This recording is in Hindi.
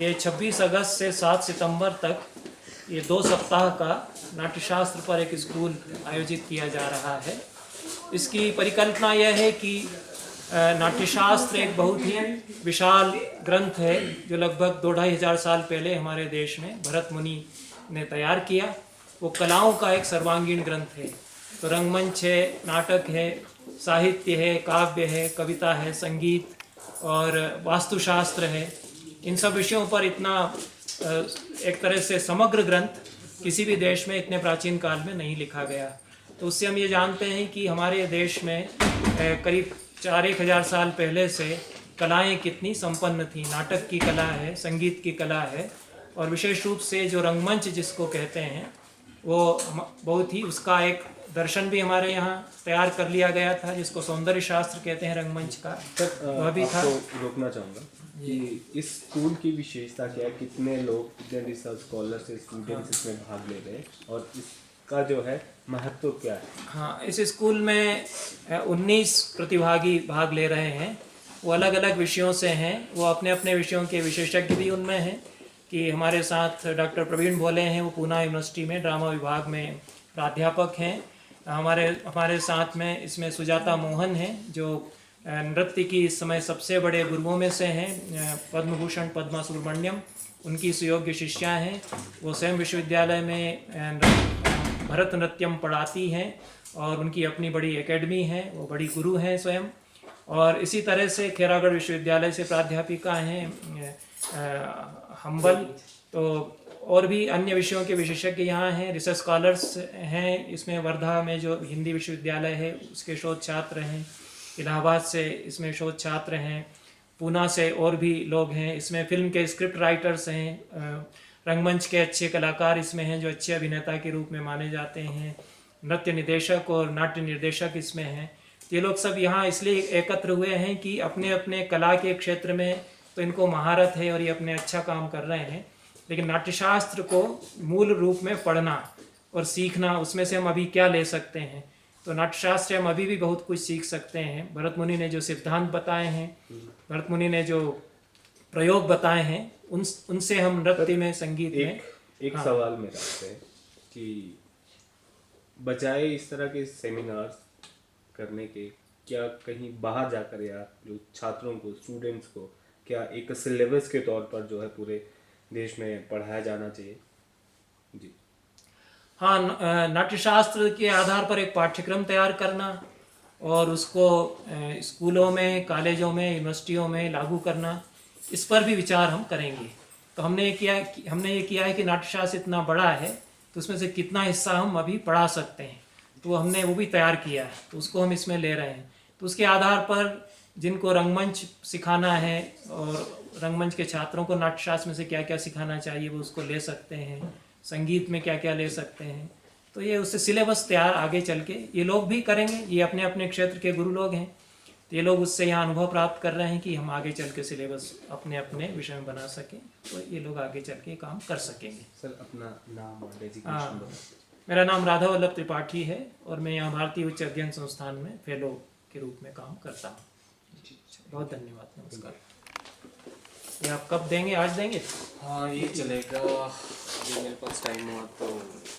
ये 26 अगस्त से 7 सितंबर तक ये 2 सप्ताह का नाट्यशास्त्र पर एक स्कूल आयोजित किया जा रहा है। इसकी परिकल्पना यह है कि नाट्यशास्त्र एक बहुत ही विशाल ग्रंथ है जो लगभग 2-2,500 साल पहले हमारे देश में भरत मुनि ने तैयार किया। वो कलाओं का एक सर्वांगीण ग्रंथ है। तो रंगमंच है, नाटक है, साहित्य है, काव्य है, कविता है, संगीत और वास्तुशास्त्र है। इन सब विषयों पर इतना एक तरह से समग्र ग्रंथ किसी भी देश में इतने प्राचीन काल में नहीं लिखा गया। तो उससे हम ये जानते हैं कि हमारे देश में करीब 4-1,000 साल पहले से कलाएं कितनी संपन्न थी। नाटक की कला है, संगीत की कला है और विशेष रूप से जो रंगमंच जिसको कहते हैं वो बहुत ही, उसका एक दर्शन भी हमारे यहाँ तैयार कर लिया गया था जिसको सौंदर्य शास्त्र कहते हैं रंगमंच का। वह भी था। रोकना चाहूँगा कि इस स्कूल की विशेषता क्या है, कितने लोग, कितने रिसर्च स्कॉलर्स, स्टूडेंट्स इसमें भाग ले रहे हैं और इसका जो है महत्व क्या है? हाँ, इस स्कूल में 19 प्रतिभागी भाग ले रहे हैं। वो अलग अलग विषयों से हैं। वो अपने अपने विषयों के विशेषज्ञ भी उनमें हैं कि हमारे साथ डॉक्टर प्रवीण भोले हैं, वो पूना यूनिवर्सिटी में ड्रामा विभाग में प्राध्यापक हैं। हमारे साथ में इसमें सुजाता मोहन हैं जो नृत्य की इस समय सबसे बड़े गुरुओं में से हैं। पद्म भूषण पद्मा सुब्रमण्यम उनकी सुयोग्य शिष्या हैं। वो स्वयं विश्वविद्यालय में भरतनाट्यम पढ़ाती हैं और उनकी अपनी बड़ी एकेडमी है। वो बड़ी गुरु हैं स्वयं। और इसी तरह से खेरागढ़ विश्वविद्यालय से प्राध्यापिका हैं हम्बल। तो और भी अन्य विषयों के विशेषज्ञ यहाँ हैं। रिसर्च स्कॉलर्स हैं। इसमें वर्धा में जो हिंदी विश्वविद्यालय है उसके शोध छात्र हैं। इलाहाबाद से इसमें शोध छात्र हैं। पूना से और भी लोग हैं। इसमें फिल्म के स्क्रिप्ट राइटर्स हैं। रंगमंच के अच्छे कलाकार इसमें हैं जो अच्छे अभिनेता के रूप में माने जाते हैं। नृत्य निदेशक और नाट्य निर्देशक इसमें हैं। ये लोग सब यहाँ इसलिए एकत्र हुए हैं कि अपने अपने कला के क्षेत्र में तो इनको महारत है और ये अपने अच्छा काम कर रहे हैं, लेकिन नाट्यशास्त्र को मूल रूप में पढ़ना और सीखना, उसमें से हम अभी क्या ले सकते हैं। तो नाट्यशास्त्र हम अभी भी बहुत कुछ सीख सकते हैं। भरत मुनि ने जो सिद्धांत बताए हैं, भरत मुनि ने जो प्रयोग बताए हैं, उनसे हम नृत्य में, संगीत में एक सवाल मेरा है कि बजाय इस तरह के सेमिनार्स करने के, क्या कहीं बाहर जाकर या जो छात्रों को, स्टूडेंट्स को, क्या एक सिलेबस के तौर पर जो है पूरे देश में पढ़ाया जाना चाहिए? जी हाँ, नाट्यशास्त्र के आधार पर एक पाठ्यक्रम तैयार करना और उसको स्कूलों में, कॉलेजों में, यूनिवर्सिटियों में लागू करना, इस पर भी विचार हम करेंगे। तो हमने ये किया है कि नाट्यशास्त्र इतना बड़ा है तो उसमें से कितना हिस्सा हम अभी पढ़ा सकते हैं, तो हमने वो भी तैयार किया है। तो उसको हम इसमें ले रहे हैं। तो उसके आधार पर जिनको रंगमंच सिखाना है और रंगमंच के छात्रों को नाट्यशास्त्र में से क्या क्या सिखाना चाहिए वो उसको ले सकते हैं। संगीत में क्या क्या ले सकते हैं। तो ये उससे सिलेबस तैयार आगे चल के ये लोग भी करेंगे। ये अपने अपने क्षेत्र के गुरु लोग हैं। तो ये लोग उससे यहाँ अनुभव प्राप्त कर रहे हैं कि हम आगे चल के सिलेबस अपने अपने विषय में बना सकें। तो ये लोग आगे चल के काम कर सकेंगे। सर, अपना नाम और डेजिग्नेशन बताएं। मेरा नाम राधा वल्लभ त्रिपाठी है और मैं यहाँ भारतीय उच्च अध्ययन संस्थान में फेलो के रूप में काम करता हूँ। बहुत धन्यवाद, नमस्कार। ये आप कब देंगे? आज देंगे? हाँ, ये चलेगा। अभी मेरे पास टाइम हुआ तो